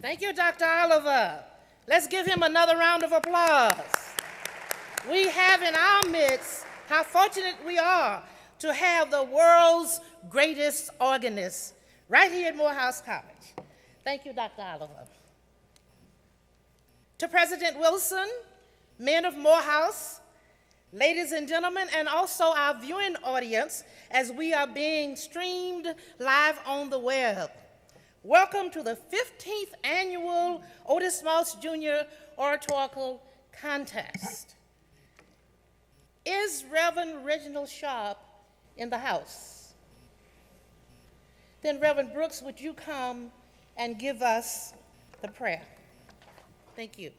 Thank you, Dr. Oliver. Let's give him another round of applause. We have in our midst how fortunate we are to have the world's greatest organist right here at Morehouse College. Thank you, Dr. Oliver. To President Wilson, men of Morehouse, ladies and gentlemen, and also our viewing audience as we are being streamed live on the web. Welcome to the 15th annual Otis Moss Jr. Oratorical Contest. Is Reverend Reginald Sharp in the house? Then Reverend Brooks, would you come and give us the prayer? Thank you.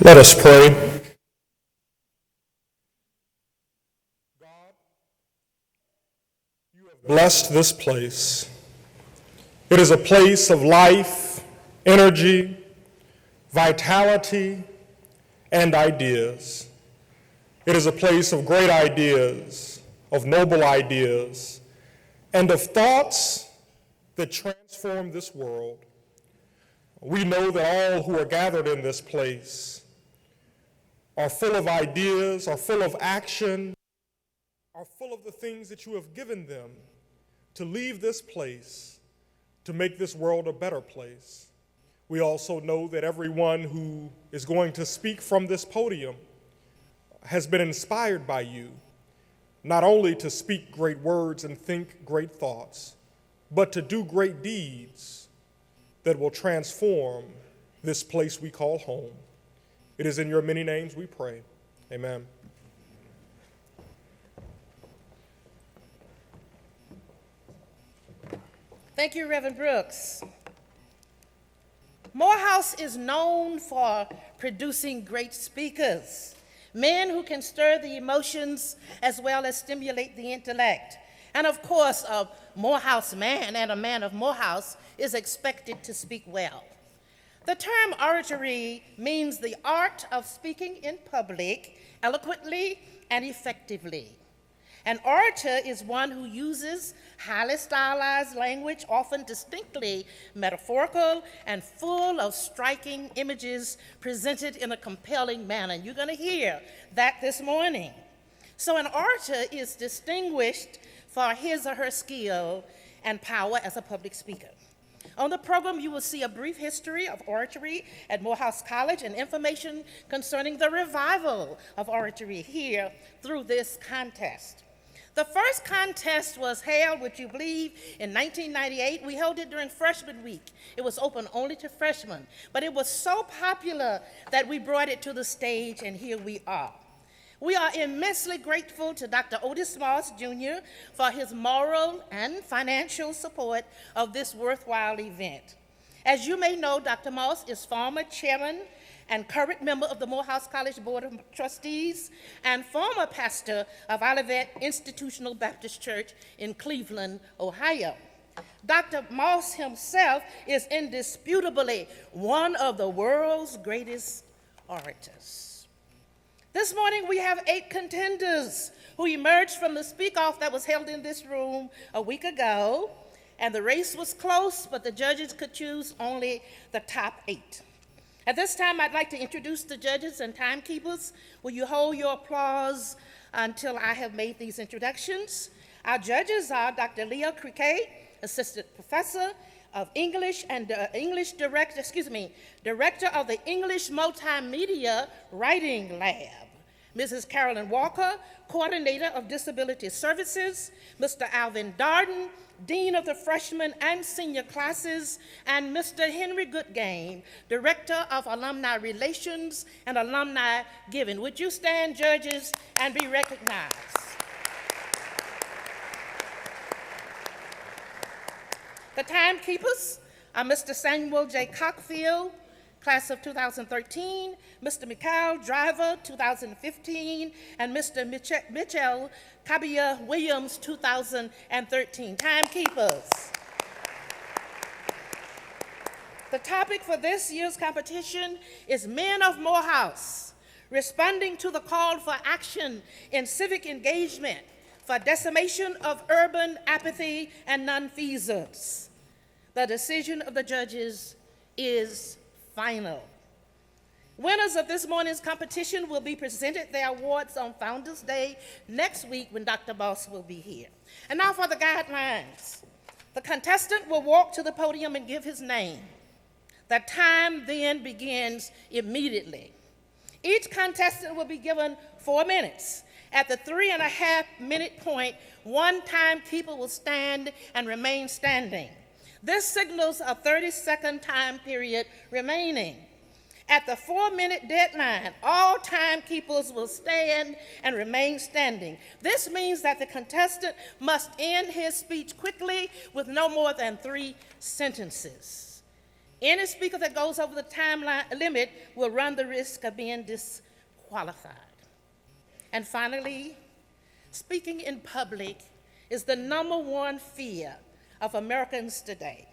Let us pray. God, you have blessed this place. It is a place of life, energy, vitality, and ideas. It is a place of great ideas, of noble ideas, and of thoughts that transform this world. We know that all who are gathered in this place are full of ideas, are full of action, are full of the things that you have given them to leave this place to make this world a better place. We also know that everyone who is going to speak from this podium has been inspired by you, not only to speak great words and think great thoughts, but to do great deeds that will transform this place we call home. It is in your many names we pray. Amen. Thank you, Reverend Brooks. Morehouse is known for producing great speakers, men who can stir the emotions as well as stimulate the intellect. And of course, a Morehouse man and a man of Morehouse is expected to speak well. The term oratory means the art of speaking in public eloquently and effectively. An orator is one who uses highly stylized language, often distinctly metaphorical and full of striking images presented in a compelling manner. You're going to hear that this morning. So an orator is distinguished for his or her skill and power as a public speaker. On the program, you will see a brief history of oratory at Morehouse College and information concerning the revival of oratory here through this contest. The first contest was held, would you believe, in 1998. We held it during freshman week. It was open only to freshmen, but it was so popular that we brought it to the stage, and here we are. We are immensely grateful to Dr. Otis Moss Jr. for his moral and financial support of this worthwhile event. As you may know, Dr. Moss is former chairman and current member of the Morehouse College Board of Trustees and former pastor of Olivet Institutional Baptist Church in Cleveland, Ohio. Dr. Moss himself is indisputably one of the world's greatest orators. This morning we have 8 contenders who emerged from the speak-off that was held in this room a week ago, and the race was close, but the judges could choose only the top 8. At this time, I'd like to introduce the judges and timekeepers. Will you hold your applause until I have made these introductions? Our judges are Dr. Leah Criquet, Assistant Professor of English and Director of the English Multimedia Writing Lab. Mrs. Carolyn Walker, Coordinator of Disability Services, Mr. Alvin Darden, Dean of the Freshman and Senior Classes, and Mr. Henry Goodgame, Director of Alumni Relations and Alumni Giving. Would you stand, judges, and be recognized? The timekeepers are Mr. Samuel J. Cockfield, class of 2013, Mr. Mikhail Driver, 2015, and Mr. Mitchell Kabia Williams, 2013. Timekeepers. The topic for this year's competition is Men of Morehouse, responding to the call for action in civic engagement for decimation of urban apathy and nonfeasance. The decision of the judges is final. Winners of this morning's competition will be presented their awards on Founders Day next week when Dr. Boss will be here. And now for the guidelines. The contestant will walk to the podium and give his name. The time then begins immediately. Each contestant will be given 4 minutes. At the 3.5-minute point, one timekeeper will stand and remain standing. This signals a 30-second time period remaining. At the 4-minute deadline, all timekeepers will stand and remain standing. This means that the contestant must end his speech quickly with no more than 3 sentences. Any speaker that goes over the time limit will run the risk of being disqualified. And finally, speaking in public is the #1 fear of Americans today.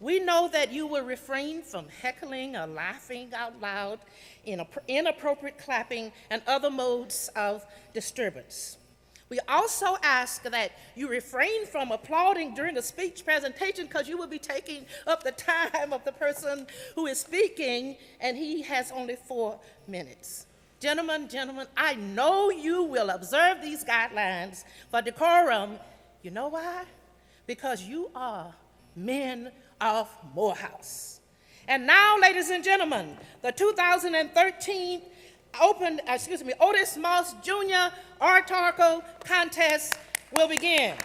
We know that you will refrain from heckling or laughing out loud, inappropriate clapping, and other modes of disturbance. We also ask that you refrain from applauding during a speech presentation because you will be taking up the time of the person who is speaking, and he has only 4 minutes. Gentlemen, I know you will observe these guidelines for decorum. You know why? Because you are men of Morehouse. And now, ladies and gentlemen, the 2013 Otis Moss Jr. Oratorical Contest will begin.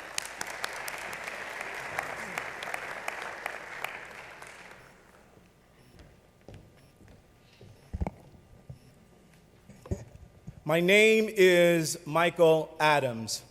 My name is Michael Adams.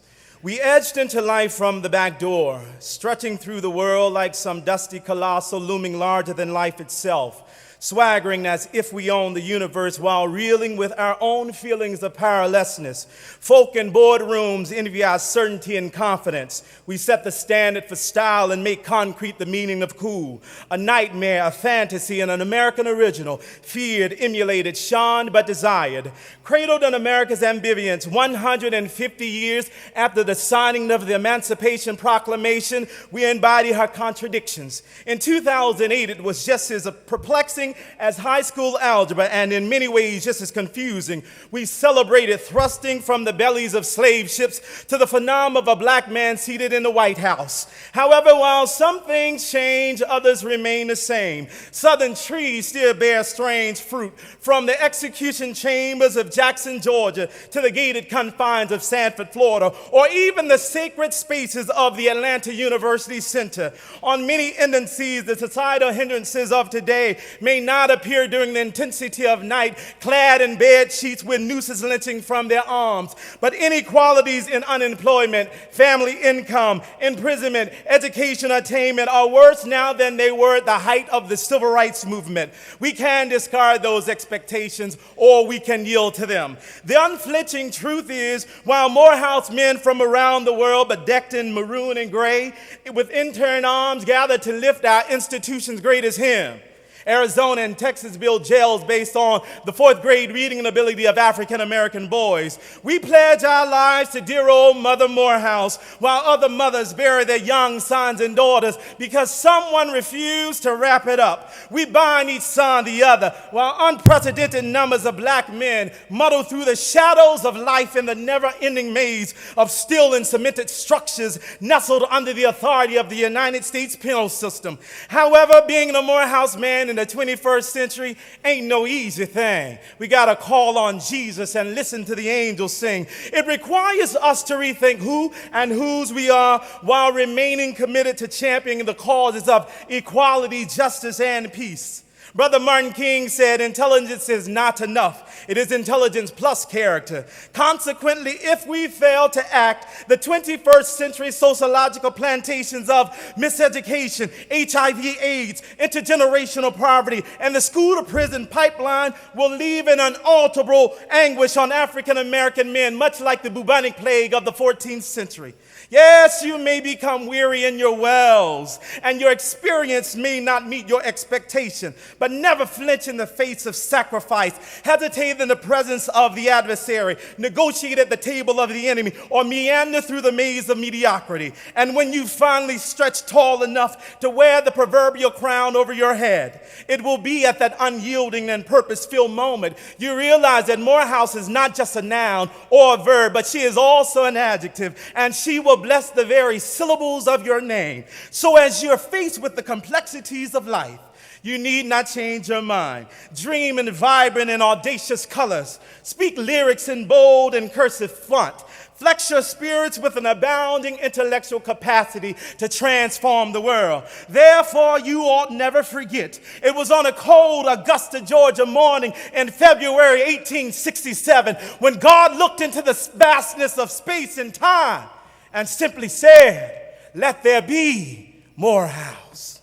We edged into life from the back door, strutting through the world like some dusty colossal looming larger than life itself, swaggering as if we own the universe while reeling with our own feelings of powerlessness. Folk in boardrooms envy our certainty and confidence. We set the standard for style and make concrete the meaning of cool. A nightmare, a fantasy, and an American original, feared, emulated, shunned, but desired. Cradled in America's ambivalence 150 years after the signing of the Emancipation Proclamation, we embody her contradictions. In 2008, it was just as perplexing as high school algebra, and in many ways just as confusing. We celebrated thrusting from the bellies of slave ships to the phenomenon of a black man seated in the White House. However, while some things change, others remain the same. Southern trees still bear strange fruit, from the execution chambers of Jackson, Georgia, to the gated confines of Sanford, Florida, or even the sacred spaces of the Atlanta University Center. On many indices, the societal hindrances of today may not appear during the intensity of night, clad in bed sheets with nooses lynching from their arms. But inequalities in unemployment, family income, imprisonment, education attainment are worse now than they were at the height of the civil rights movement. We can discard those expectations, or we can yield to them. The unflinching truth is, while Morehouse men from around the world, bedecked in maroon and gray, with intern arms gathered to lift our institution's greatest hymn, Arizona and Texas build jails based on the 4th grade reading ability of African American boys. We pledge our lives to dear old Mother Morehouse, while other mothers bury their young sons and daughters because someone refused to wrap it up. We bind each son the other, while unprecedented numbers of black men muddle through the shadows of life in the never-ending maze of steel and cemented structures nestled under the authority of the United States penal system. However, being a Morehouse man in the 21st century ain't no easy thing. We got to call on Jesus and listen to the angels sing. It requires us to rethink who and whose we are while remaining committed to championing the causes of equality, justice, and peace. Brother Martin King said, intelligence is not enough. It is intelligence plus character. Consequently, if we fail to act, the 21st century sociological plantations of miseducation, HIV/AIDS, intergenerational poverty, and the school-to-prison pipeline will leave an unalterable anguish on African American men, much like the bubonic plague of the 14th century. Yes, you may become weary in your wells, and your experience may not meet your expectation, but never flinch in the face of sacrifice. Hesitate advocate in the presence of the adversary, negotiate at the table of the enemy, or meander through the maze of mediocrity. And when you finally stretch tall enough to wear the proverbial crown over your head, it will be at that unyielding and purpose-filled moment you realize that Morehouse is not just a noun or a verb, but she is also an adjective, and she will bless the very syllables of your name. So as you're faced with the complexities of life, you need not change your mind. Dream in vibrant and audacious colors. Speak lyrics in bold and cursive font. Flex your spirits with an abounding intellectual capacity to transform the world. Therefore, you ought never forget, it was on a cold Augusta, Georgia morning in February 1867 when God looked into the vastness of space and time and simply said, "Let there be Morehouse."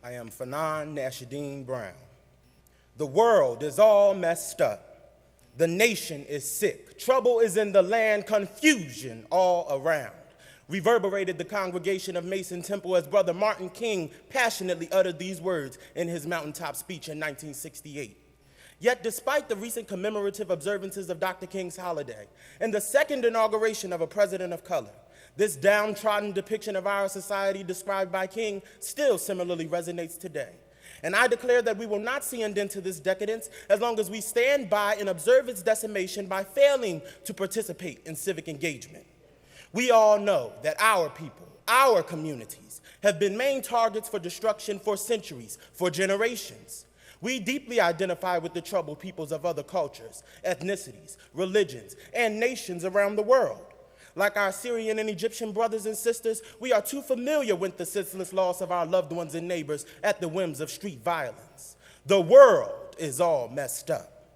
I am Fanon Nashaddeen Brown. The world is all messed up. The nation is sick. Trouble is in the land, confusion all around. Reverberated the congregation of Mason Temple as Brother Martin King passionately uttered these words in his mountaintop speech in 1968. Yet despite the recent commemorative observances of Dr. King's holiday and the second inauguration of a president of color, this downtrodden depiction of our society described by King still similarly resonates today. And I declare that we will not see an end to this decadence as long as we stand by and observe its decimation by failing to participate in civic engagement. We all know that our people, our communities, have been main targets for destruction for centuries, for generations. We deeply identify with the troubled peoples of other cultures, ethnicities, religions, and nations around the world. Like our Syrian and Egyptian brothers and sisters, we are too familiar with the senseless loss of our loved ones and neighbors at the whims of street violence. The world is all messed up.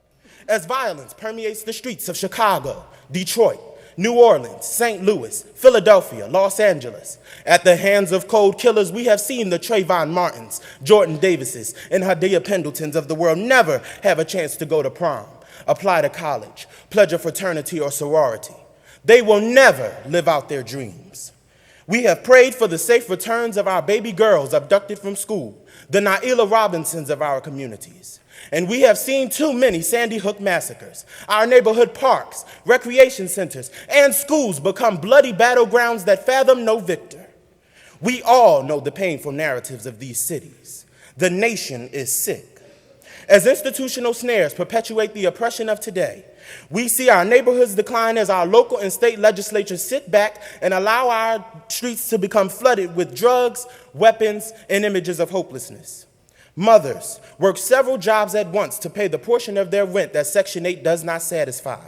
As violence permeates the streets of Chicago, Detroit, New Orleans, St. Louis, Philadelphia, Los Angeles, at the hands of cold killers, we have seen the Trayvon Martins, Jordan Davises, and Hadiya Pendletons of the world never have a chance to go to prom, apply to college, pledge a fraternity or sorority. They will never live out their dreams. We have prayed for the safe returns of our baby girls abducted from school, the Naila Robinsons of our communities. And we have seen too many Sandy Hook massacres. Our neighborhood parks, recreation centers, and schools become bloody battlegrounds that fathom no victor. We all know the painful narratives of these cities. The nation is sick. As institutional snares perpetuate the oppression of today, we see our neighborhoods decline as our local and state legislatures sit back and allow our streets to become flooded with drugs, weapons, and images of hopelessness. Mothers work several jobs at once to pay the portion of their rent that Section 8 does not satisfy.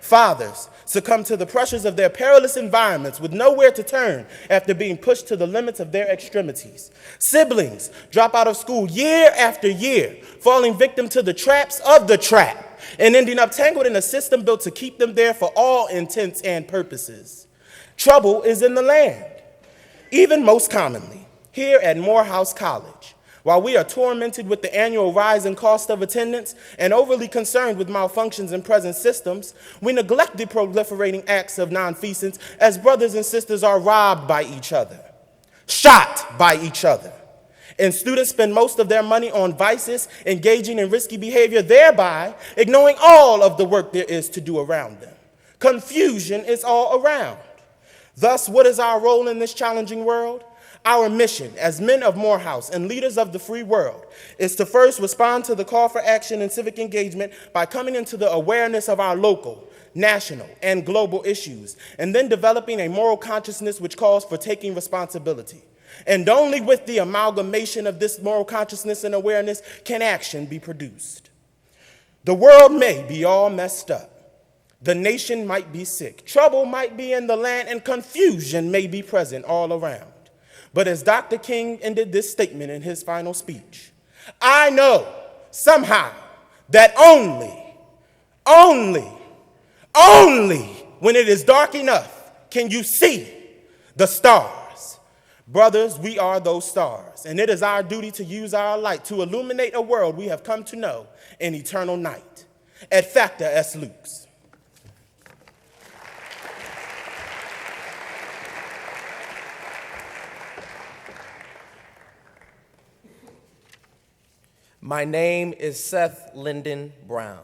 Fathers succumb to the pressures of their perilous environments with nowhere to turn after being pushed to the limits of their extremities. Siblings drop out of school year after year, falling victim to the traps of the trap, and ending up tangled in a system built to keep them there for all intents and purposes. Trouble is in the land, even most commonly here at Morehouse College. While we are tormented with the annual rise in cost of attendance and overly concerned with malfunctions in present systems, we neglect the proliferating acts of nonfeasance as brothers and sisters are robbed by each other, shot by each other. And students spend most of their money on vices, engaging in risky behavior, thereby ignoring all of the work there is to do around them. Confusion is all around. Thus, what is our role in this challenging world? Our mission as men of Morehouse and leaders of the free world is to first respond to the call for action and civic engagement by coming into the awareness of our local, national, and global issues, and then developing a moral consciousness which calls for taking responsibility. And only with the amalgamation of this moral consciousness and awareness can action be produced. The world may be all messed up. The nation might be sick. Trouble might be in the land, and confusion may be present all around. But as Dr. King ended this statement in his final speech, I know somehow that only when it is dark enough can you see the stars. Brothers, we are those stars, and it is our duty to use our light to illuminate a world we have come to know in eternal night. Et facta est lux. My name is Seth Lyndon Brown.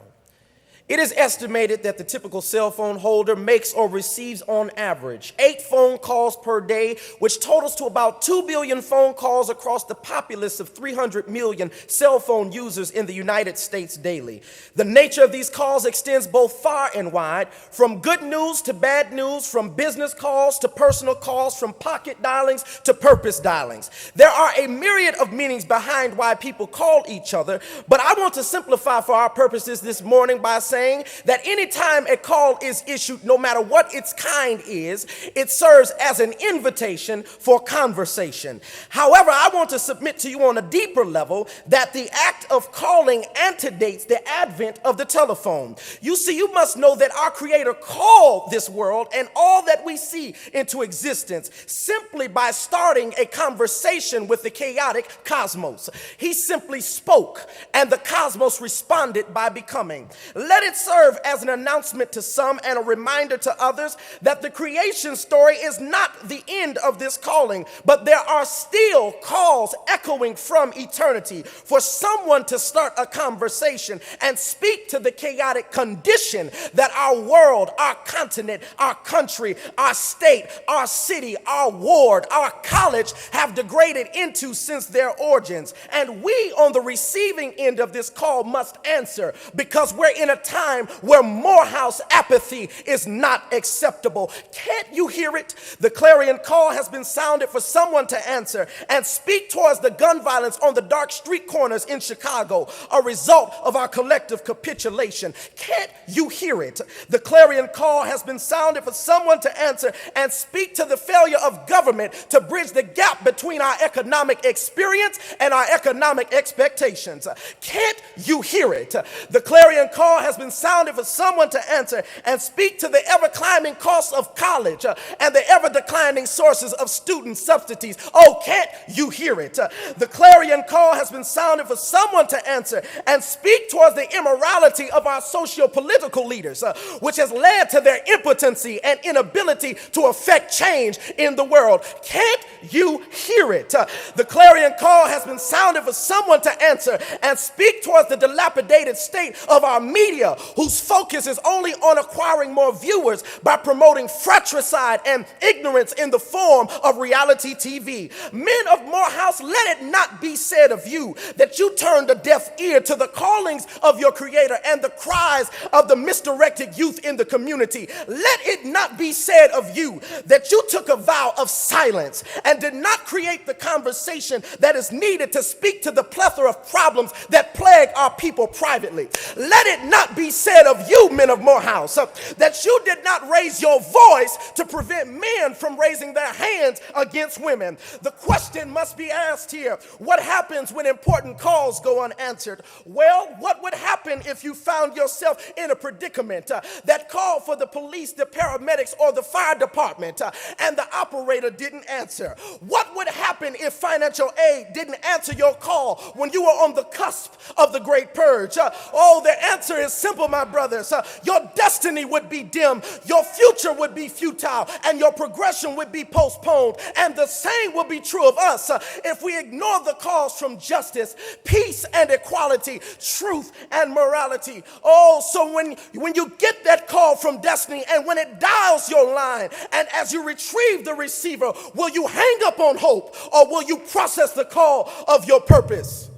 It is estimated that the typical cell phone holder makes or receives on average 8 phone calls per day, which totals to about 2 billion phone calls across the populace of 300 million cell phone users in the United States daily. The nature of these calls extends both far and wide, from good news to bad news, from business calls to personal calls, from pocket dialings to purpose dialings. There are a myriad of meanings behind why people call each other, but I want to simplify for our purposes this morning by saying that anytime a call is issued, no matter what its kind is, it serves as an invitation for conversation. However, I want to submit to you on a deeper level that the act of calling antedates the advent of the telephone. You see, you must know that our Creator called this world and all that we see into existence simply by starting a conversation with the chaotic cosmos. He simply spoke, and the cosmos responded by becoming. Let it serve as an announcement to some and a reminder to others that the creation story is not the end of this calling, but there are still calls echoing from eternity for someone to start a conversation and speak to the chaotic condition that our world, our continent, our country, our state, our city, our ward, our college have degraded into since their origins. And we on the receiving end of this call must answer, because we're in a time where Morehouse apathy is not acceptable. Can't you hear it? The clarion call has been sounded for someone to answer and speak towards the gun violence on the dark street corners in Chicago, a result of our collective capitulation. Can't you hear it? The clarion call has been sounded for someone to answer and speak to the failure of government to bridge the gap between our economic experience and our economic expectations. Can't you hear it? The clarion call has been sounded for someone to answer and speak to the ever-climbing costs of college and the ever-declining sources of student subsidies. Oh, can't you hear it? The clarion call has been sounded for someone to answer and speak towards the immorality of our socio-political leaders, which has led to their impotency and inability to affect change in the world. Can't you hear it? The clarion call has been sounded for someone to answer and speak towards the dilapidated state of our media, whose focus is only on acquiring more viewers by promoting fratricide and ignorance in the form of reality TV. Men of Morehouse, let it not be said of you that you turned a deaf ear to the callings of your Creator and the cries of the misdirected youth in the community. Let it not be said of you that you took a vow of silence and did not create the conversation that is needed to speak to the plethora of problems that plague our people privately. Let it not be said of you, men of Morehouse, that you did not raise your voice to prevent men from raising their hands against women. The question must be asked here: what happens when important calls go unanswered? Well, what would happen if you found yourself in a predicament that called for the police, the paramedics, or the fire department, and the operator didn't answer? What would happen if financial aid didn't answer your call when you were on the cusp of the great purge? Oh, the answer is simple, my brothers. Your destiny would be dim, your future would be futile, and your progression would be postponed. And the same will be true of us if we ignore the calls from justice, peace and equality, truth and morality. Oh, so when you get that call from destiny and when it dials your line, and as you retrieve the receiver, will you hang up on hope or will you process the call of your purpose?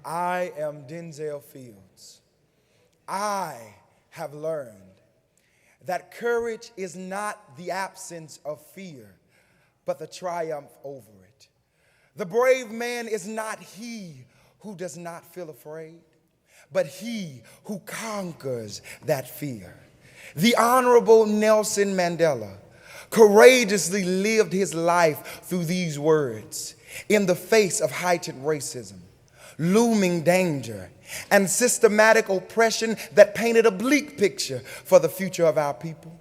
I am Denzel Fields. I have learned that courage is not the absence of fear, but the triumph over it. The brave man is not he who does not feel afraid, but he who conquers that fear. The Honorable Nelson Mandela courageously lived his life through these words in the face of heightened racism. looming danger, and systematic oppression that painted a bleak picture for the future of our people.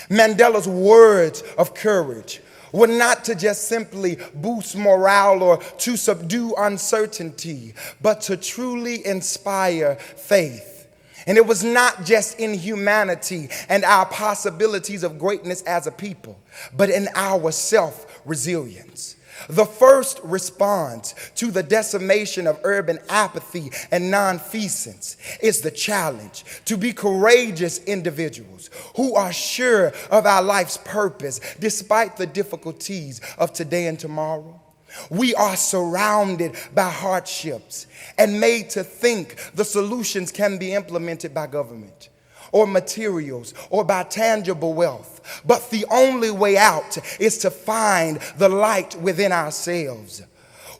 Mandela's words of courage were not to just simply boost morale or to subdue uncertainty, but to truly inspire faith. And it was not just in humanity and our possibilities of greatness as a people, but in our self-resilience. The first response to the decimation of urban apathy and nonfeasance is the challenge to be courageous individuals who are sure of our life's purpose despite the difficulties of today and tomorrow. We are surrounded by hardships and made to think the solutions can be implemented by government or materials or by tangible wealth. But the only way out is to find the light within ourselves.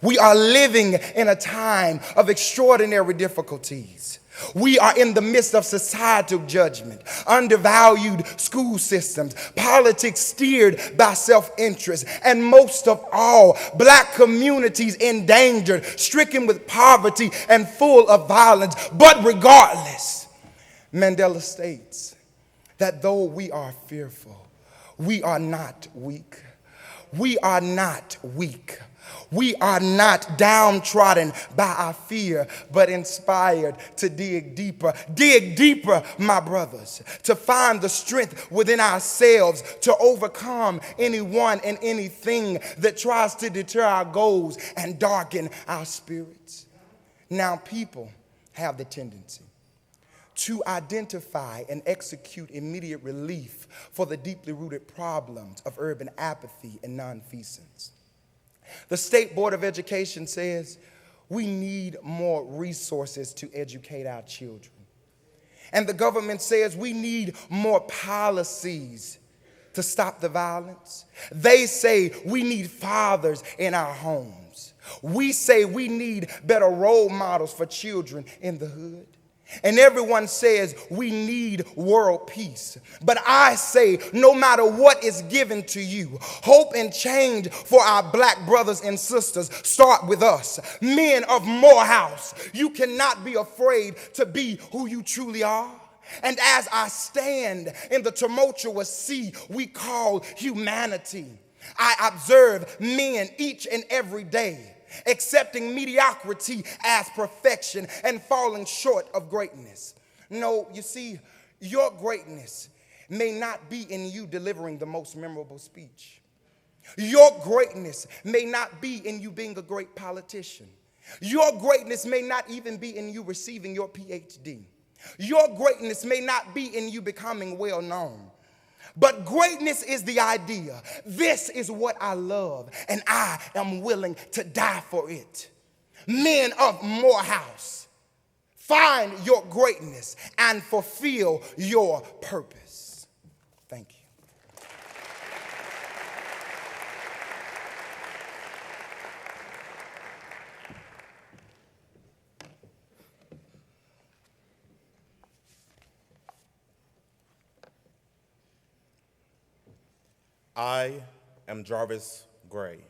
We are living in a time of extraordinary difficulties. We are in the midst of societal judgment, undervalued school systems, politics steered by self-interest, and most of all, black communities endangered, stricken with poverty, and full of violence. But regardless, Mandela states that though we are fearful, we are not weak. We are not weak. We are not downtrodden by our fear, but inspired to dig deeper. Dig deeper, my brothers, to find the strength within ourselves to overcome anyone and anything that tries to deter our goals and darken our spirits. Now, people have the tendency to identify and execute immediate relief for the deeply rooted problems of urban apathy and nonfeasance. The State Board of Education says we need more resources to educate our children. And the government says we need more policies to stop the violence. They say we need fathers in our homes. We say we need better role models for children in the hood. And everyone says we need world peace. But I say no matter what is given to you, hope and change for our black brothers and sisters start with us. Men of Morehouse, you cannot be afraid to be who you truly are. And as I stand in the tumultuous sea we call humanity, I observe men each and every day accepting mediocrity as perfection and falling short of greatness. No, you see, your greatness may not be in you delivering the most memorable speech. Your greatness may not be in you being a great politician. Your greatness may not even be in you receiving your PhD. Your greatness may not be in you becoming well known. But greatness is the idea. This is what I love, and I am willing to die for it. Men of Morehouse, find your greatness and fulfill your purpose. Thank you. I am Jarvis Gray.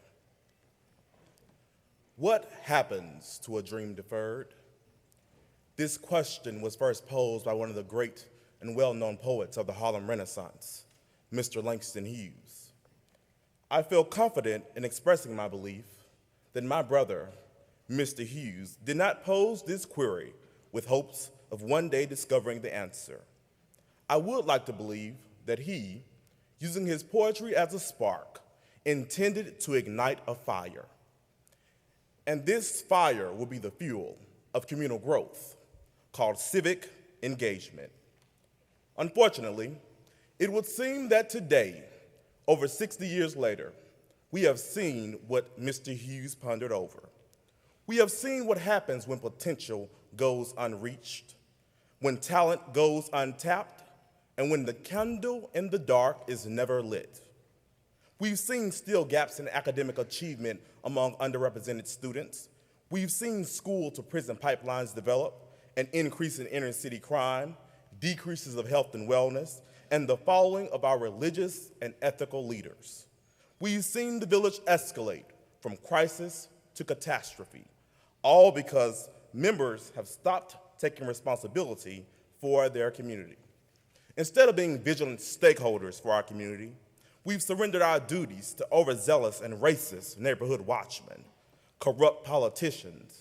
What happens to a dream deferred? This question was first posed by one of the great and well-known poets of the Harlem Renaissance, Mr. Langston Hughes. I feel confident in expressing my belief that my brother, Mr. Hughes, did not pose this query with hopes of one day discovering the answer. I would like to believe that he, using his poetry as a spark, intended to ignite a fire. And this fire will be the fuel of communal growth, called civic engagement. Unfortunately, it would seem that today, over 60 years later, we have seen what Mr. Hughes pondered over. We have seen what happens when potential goes unreached, when talent goes untapped, and when the candle in the dark is never lit. We've seen still gaps in academic achievement among underrepresented students. We've seen school-to-prison pipelines develop, an increase in inner-city crime, decreases of health and wellness, and the following of our religious and ethical leaders. We've seen the village escalate from crisis to catastrophe, all because members have stopped taking responsibility for their community. Instead of being vigilant stakeholders for our community, we've surrendered our duties to overzealous and racist neighborhood watchmen, corrupt politicians,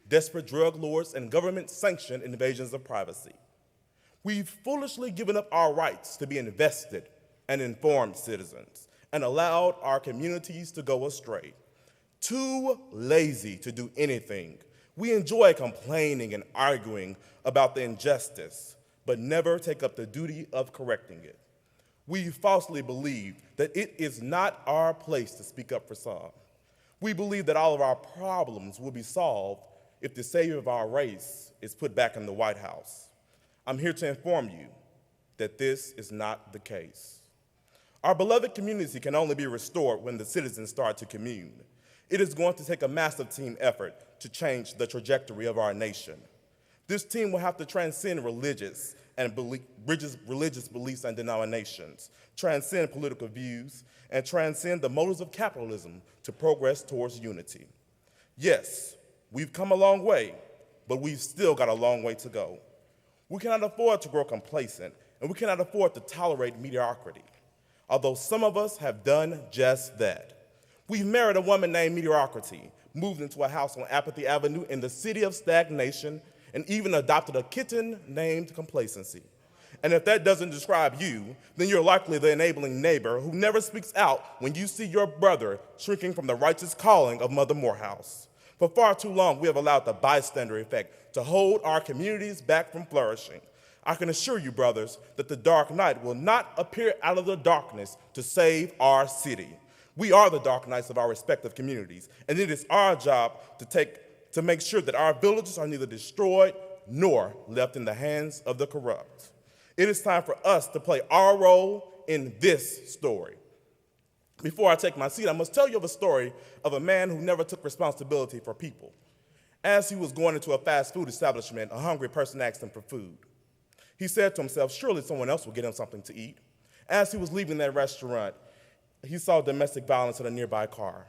desperate drug lords, and government-sanctioned invasions of privacy. We've foolishly given up our rights to be invested and informed citizens and allowed our communities to go astray. Too lazy to do anything, we enjoy complaining and arguing about the injustice, but never take up the duty of correcting it. We falsely believe that it is not our place to speak up for some. We believe that all of our problems will be solved if the savior of our race is put back in the White House. I'm here to inform you that this is not the case. Our beloved community can only be restored when the citizens start to commune. It is going to take a massive team effort to change the trajectory of our nation. This team will have to transcend religious beliefs and denominations, transcend political views, and transcend the motives of capitalism to progress towards unity. Yes, we've come a long way, but we've still got a long way to go. We cannot afford to grow complacent, and we cannot afford to tolerate mediocrity, although some of us have done just that. We've married a woman named Mediocrity, moved into a house on Apathy Avenue in the city of stagnation, and even adopted a kitten named Complacency. And if that doesn't describe you, then you're likely the enabling neighbor who never speaks out when you see your brother shrinking from the righteous calling of Mother Morehouse. For far too long, we have allowed the bystander effect to hold our communities back from flourishing. I can assure you, brothers, that the dark night will not appear out of the darkness to save our city. We are the dark nights of our respective communities, and it is our job to make sure that our villages are neither destroyed nor left in the hands of the corrupt. It is time for us to play our role in this story. Before I take my seat, I must tell you of a story of a man who never took responsibility for people. As he was going into a fast food establishment, a hungry person asked him for food. He said to himself, surely someone else will get him something to eat. As he was leaving that restaurant, he saw domestic violence in a nearby car.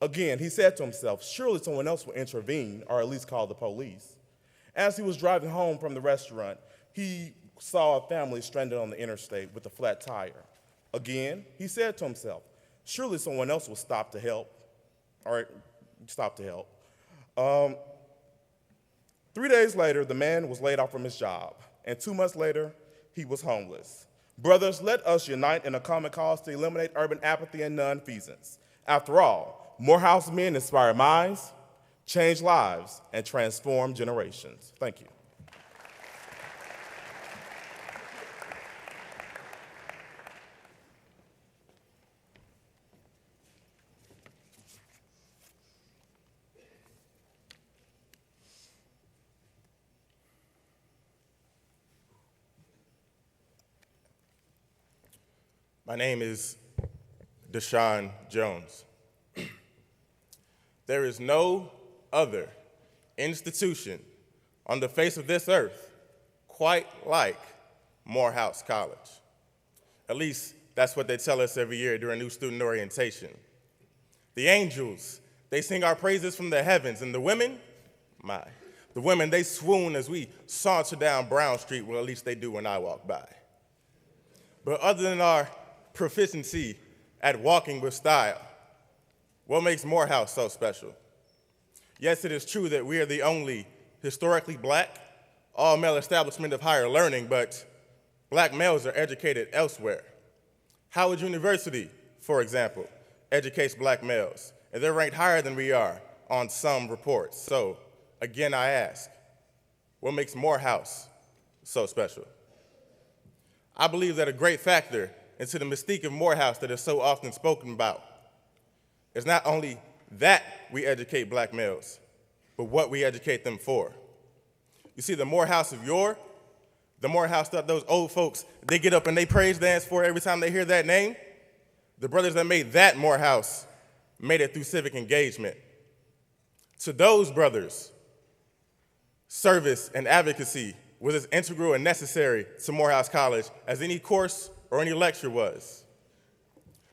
Again, he said to himself, surely someone else will intervene or at least call the police. As he was driving home from the restaurant, he saw a family stranded on the interstate with a flat tire. Again, he said to himself, surely someone else will stop to help. 3 days later, the man was laid off from his job, and 2 months later, he was homeless. Brothers, let us unite in a common cause to eliminate urban apathy and nonfeasance. After all, Morehouse men inspire minds, change lives, and transform generations. Thank you. My name is Deshaun Jones. There is no other institution on the face of this earth quite like Morehouse College. At least that's what they tell us every year during new student orientation. The angels, they sing our praises from the heavens, and the women, the women, they swoon as we saunter down Brown Street, well, at least they do when I walk by. But other than our proficiency at walking with style, what makes Morehouse so special? Yes, it is true that we are the only historically black, all-male establishment of higher learning, but black males are educated elsewhere. Howard University, for example, educates black males, and they're ranked higher than we are on some reports. So, again, I ask, what makes Morehouse so special? I believe that a great factor into the mystique of Morehouse that is so often spoken about is not only that we educate black males, but what we educate them for. You see, the Morehouse of yore, the Morehouse that those old folks, they get up and they praise dance for every time they hear that name, the brothers that made that Morehouse made it through civic engagement. To those brothers, service and advocacy was as integral and necessary to Morehouse College as any course or any lecture was.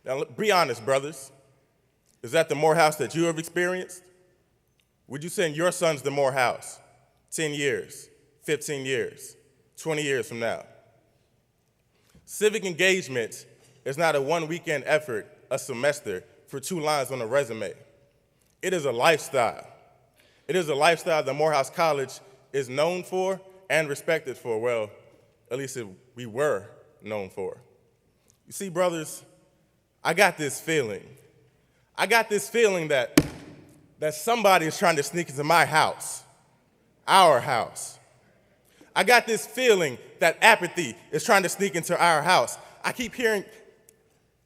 Now, be honest, brothers. Is that the Morehouse that you have experienced? would you send your sons to Morehouse 10 years, 15 years, 20 years from now? Civic engagement is not a one-weekend effort, a semester, for 2 lines on a resume. It is a lifestyle. It is a lifestyle that Morehouse College is known for and respected for. Well, at least we were known for. You see, brothers, I got this feeling. I got this feeling that somebody is trying to sneak into my house, our house. I got this feeling that apathy is trying to sneak into our house. I keep hearing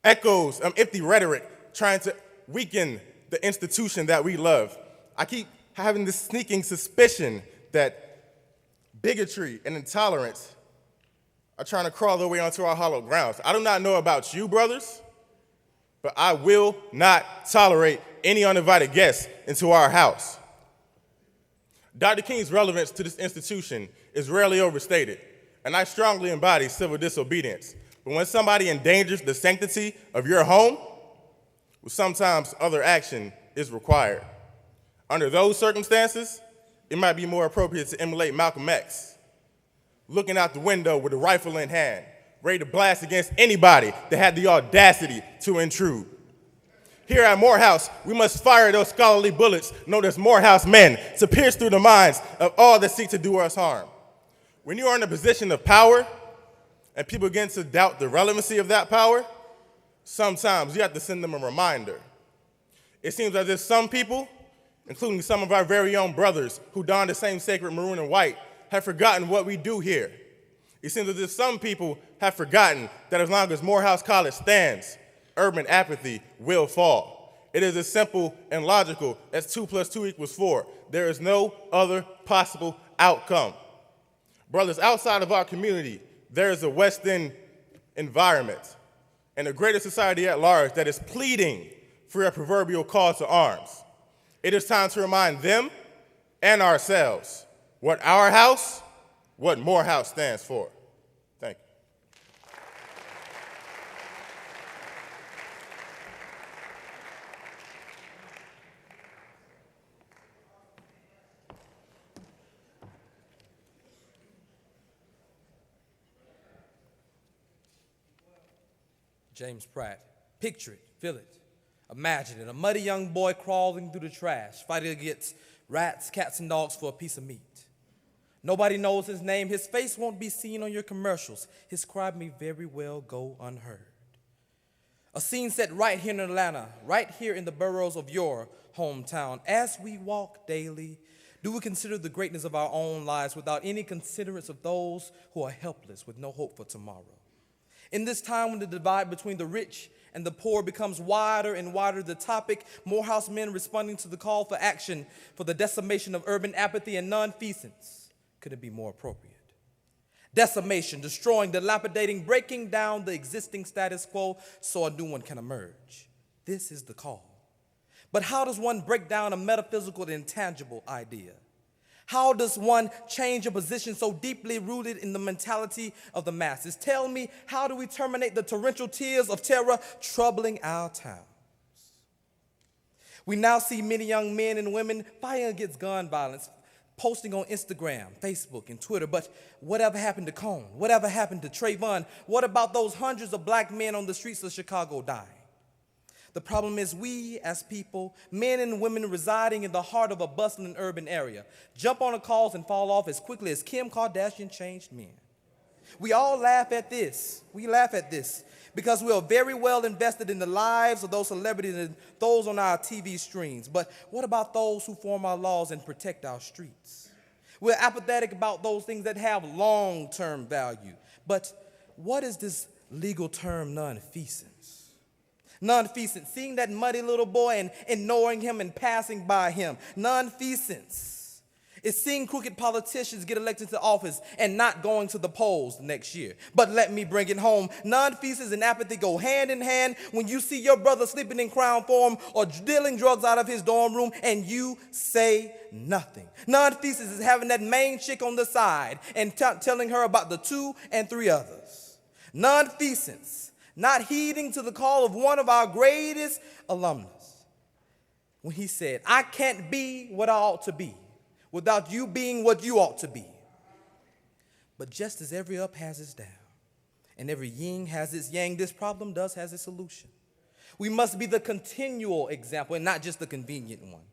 echoes of empty rhetoric trying to weaken the institution that we love. I keep having this sneaking suspicion that bigotry and intolerance are trying to crawl their way onto our hollow grounds. I do not know about you, brothers, but I will not tolerate any uninvited guests into our house. Dr. King's relevance to this institution is rarely overstated, and I strongly embody civil disobedience. But when somebody endangers the sanctity of your home, well, sometimes other action is required. Under those circumstances, it might be more appropriate to emulate Malcolm X, looking out the window with a rifle in hand, ready to blast against anybody that had the audacity to intrude. Here at Morehouse, we must fire those scholarly bullets known as Morehouse men to pierce through the minds of all that seek to do us harm. When you are in a position of power and people begin to doubt the relevancy of that power, sometimes you have to send them a reminder. It seems as if some people, including some of our very own brothers who don the same sacred maroon and white, have forgotten what we do here. It seems as if some people have forgotten that as long as Morehouse College stands, urban apathy will fall. It is as simple and logical as 2 + 2 = 4. There is no other possible outcome. Brothers, outside of our community, there is a West End environment and a greater society at large that is pleading for a proverbial call to arms. It is time to remind them and ourselves what our house, what Morehouse stands for. Thank you. James Pratt. Picture it, feel it, imagine it. A muddy young boy crawling through the trash, fighting against rats, cats, and dogs for a piece of meat. Nobody knows his name. His face won't be seen on your commercials. His cry may very well go unheard. A scene set right here in Atlanta, right here in the boroughs of your hometown. As we walk daily, do we consider the greatness of our own lives without any considerance of those who are helpless with no hope for tomorrow? In this time when the divide between the rich and the poor becomes wider and wider, the topic, Morehouse men responding to the call for action for the decimation of urban apathy and nonfeasance, couldn't be more appropriate. Decimation, destroying, dilapidating, breaking down the existing status quo so a new one can emerge. This is the call. But how does one break down a metaphysical and intangible idea? How does one change a position so deeply rooted in the mentality of the masses? Tell me, how do we terminate the torrential tears of terror troubling our towns? We now see many young men and women fighting against gun violence, posting on Instagram, Facebook, and Twitter. But whatever happened to Cone? Whatever happened to Trayvon? What about those hundreds of black men on the streets of Chicago dying? The problem is we as people, men and women residing in the heart of a bustling urban area, jump on the calls and fall off as quickly as Kim Kardashian changed men. We all laugh at this. We laugh at this because we are very well invested in the lives of those celebrities and those on our TV screens. But what about those who form our laws and protect our streets? We're apathetic about those things that have long-term value. But what is this legal term, nonfeasance? Nonfeasance, seeing that muddy little boy and ignoring him and passing by him. Nonfeasance is seeing crooked politicians get elected to office and not going to the polls next year. But let me bring it home. Nonfeasance and apathy go hand in hand when you see your brother sleeping in Crown Forum or dealing drugs out of his dorm room and you say nothing. Nonfeasance is having that main chick on the side and telling her about the 2 and 3 others. Nonfeasance, not heeding to the call of one of our greatest alumnus when he said, I can't be what I ought to be without you being what you ought to be. But just as every up has its down and every yin has its yang, this problem does has its solution. We must be the continual example and not just the convenient one.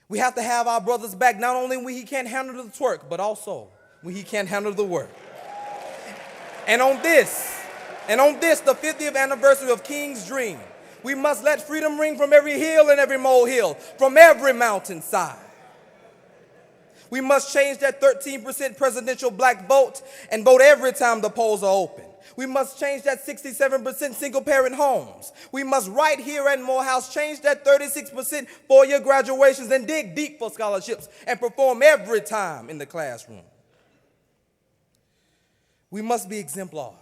We have to have our brothers back, not only when he can't handle the twerk, but also when he can't handle the work. And on this, the 50th anniversary of King's Dream, we must let freedom ring from every hill and every molehill, from every mountainside. We must change that 13% presidential black vote and vote every time the polls are open. We must change that 67% single-parent homes. We must, right here at Morehouse, change that 36% four-year graduations and dig deep for scholarships and perform every time in the classroom. We must be exemplars.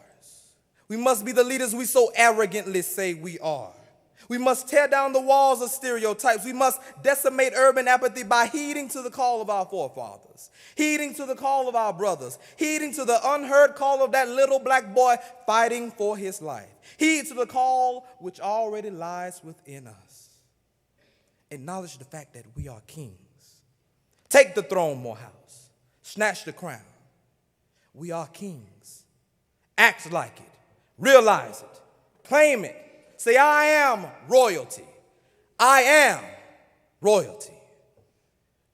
We must be the leaders we so arrogantly say we are. We must tear down the walls of stereotypes. We must decimate urban apathy by heeding to the call of our forefathers, heeding to the call of our brothers, heeding to the unheard call of that little black boy fighting for his life. Heed to the call which already lies within us. Acknowledge the fact that we are kings. Take the throne, Morehouse. Snatch the crown. We are kings. Act like it. Realize it. Claim it. Say, I am royalty. I am royalty.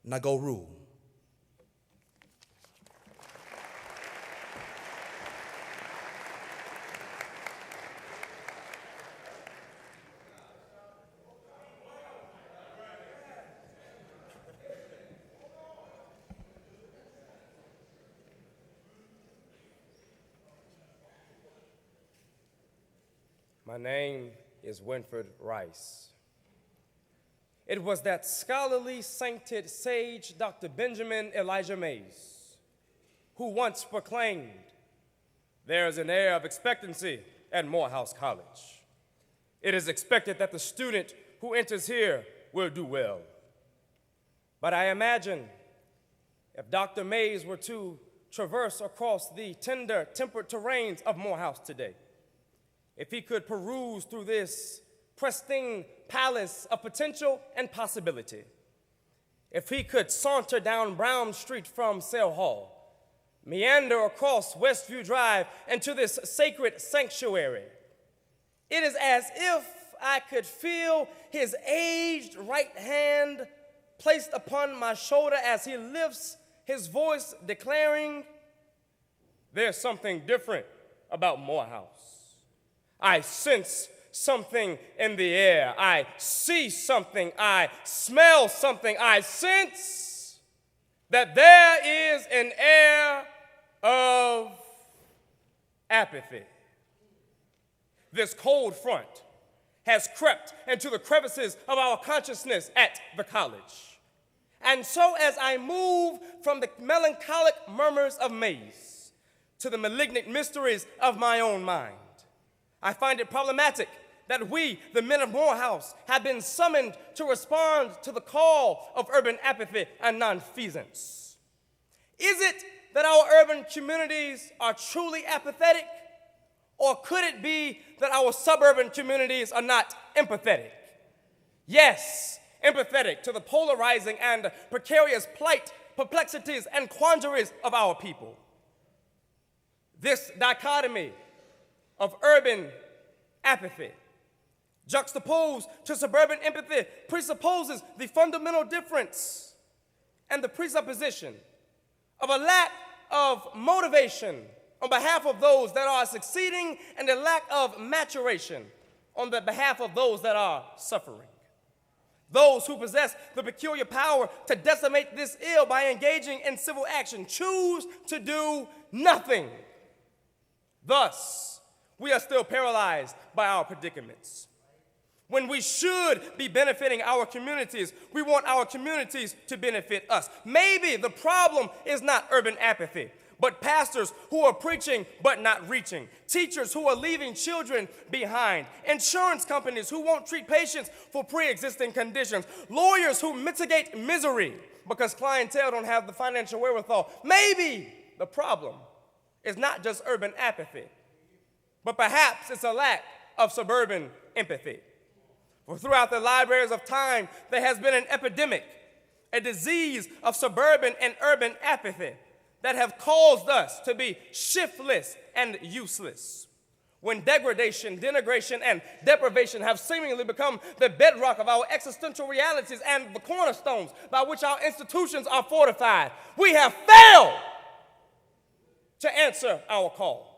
Now go rule. My name is Winford Rice. It was that scholarly, sainted sage, Dr. Benjamin Elijah Mays, who once proclaimed, "There is an air of expectancy at Morehouse College. It is expected that the student who enters here will do well." But I imagine if Dr. Mays were to traverse across the tender, temperate terrains of Morehouse today, if he could peruse through this pristine palace of potential and possibility, if he could saunter down Brown Street from Sale Hall, meander across Westview Drive into this sacred sanctuary, it is as if I could feel his aged right hand placed upon my shoulder as he lifts his voice declaring, "There's something different about Morehouse. I sense something in the air. I see something. I smell something. I sense that there is an air of apathy. This cold front has crept into the crevices of our consciousness at the college. And so as I move from the melancholic murmurs of Mays to the malignant mysteries of my own mind, I find it problematic that we, the men of Morehouse, have been summoned to respond to the call of urban apathy and nonfeasance. Is it that our urban communities are truly apathetic, or could it be that our suburban communities are not empathetic? Yes, empathetic to the polarizing and precarious plight, perplexities, and quandaries of our people. This dichotomy of urban apathy juxtaposed to suburban empathy presupposes the fundamental difference and the presupposition of a lack of motivation on behalf of those that are succeeding and a lack of maturation on the behalf of those that are suffering. Those who possess the peculiar power to decimate this ill by engaging in civil action choose to do nothing. Thus, we are still paralyzed by our predicaments. When we should be benefiting our communities, we want our communities to benefit us. Maybe the problem is not urban apathy, but pastors who are preaching but not reaching, teachers who are leaving children behind, insurance companies who won't treat patients for pre-existing conditions, lawyers who mitigate misery because clientele don't have the financial wherewithal. Maybe the problem is not just urban apathy, but perhaps it's a lack of suburban empathy. For throughout the libraries of time, there has been an epidemic, a disease of suburban and urban apathy that have caused us to be shiftless and useless. When degradation, denigration, and deprivation have seemingly become the bedrock of our existential realities and the cornerstones by which our institutions are fortified, we have failed to answer our call.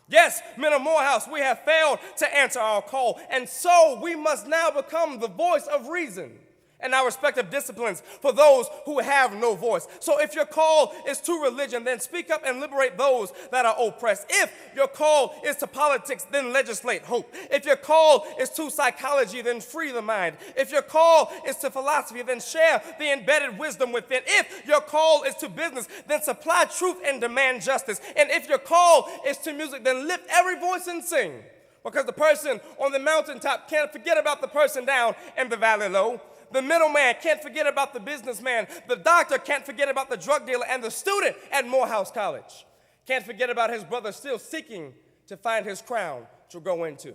Yes, men of Morehouse, we have failed to answer our call, and so we must now become the voice of reason in our respective disciplines for those who have no voice. So if your call is to religion, then speak up and liberate those that are oppressed. If your call is to politics, then legislate hope. If your call is to psychology, then free the mind. If your call is to philosophy, then share the embedded wisdom within. If your call is to business, then supply truth and demand justice. And if your call is to music, then lift every voice and sing. Because the person on the mountaintop can't forget about the person down in the valley low. The middleman can't forget about the businessman. The doctor can't forget about the drug dealer. And the student at Morehouse College can't forget about his brother still seeking to find his crown to go into.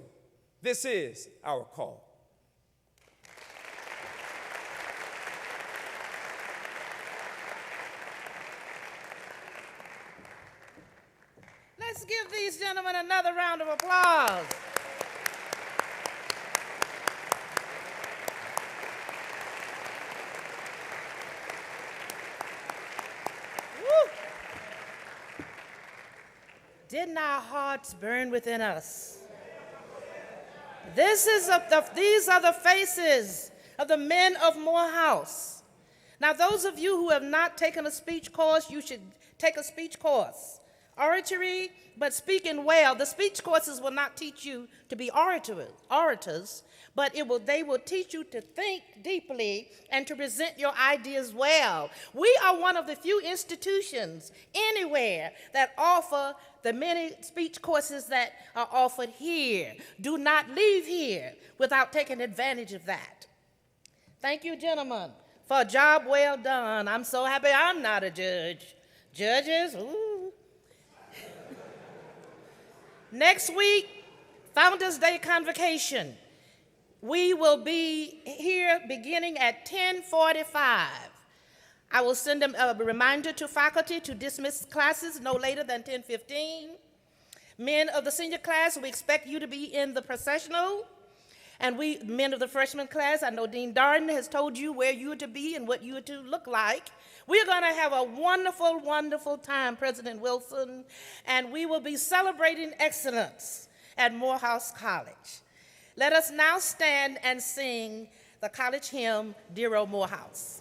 This is our call. Let's give these gentlemen another round of applause. Didn't our hearts burn within us? These are the faces of the men of Morehouse. Now, those of you who have not taken a speech course, you should take a speech course. Oratory, but speaking well. The speech courses will not teach you to be orators, but they will teach you to think deeply and to present your ideas well. We are one of the few institutions anywhere that offer the many speech courses that are offered here. Do not leave here without taking advantage of that. Thank you, gentlemen, for a job well done. I'm so happy I'm not a judge. Judges, ooh. Next week, Founders Day Convocation. We will be here beginning at 10:45. I will send a reminder to faculty to dismiss classes no later than 10:15. Men of the senior class, we expect you to be in the processional. And men of the freshman class, I know Dean Darden has told you where you are to be and what you are to look like. We're going to have a wonderful, wonderful time, President Wilson, and we will be celebrating excellence at Morehouse College. Let us now stand and sing the college hymn, Dear Old Morehouse.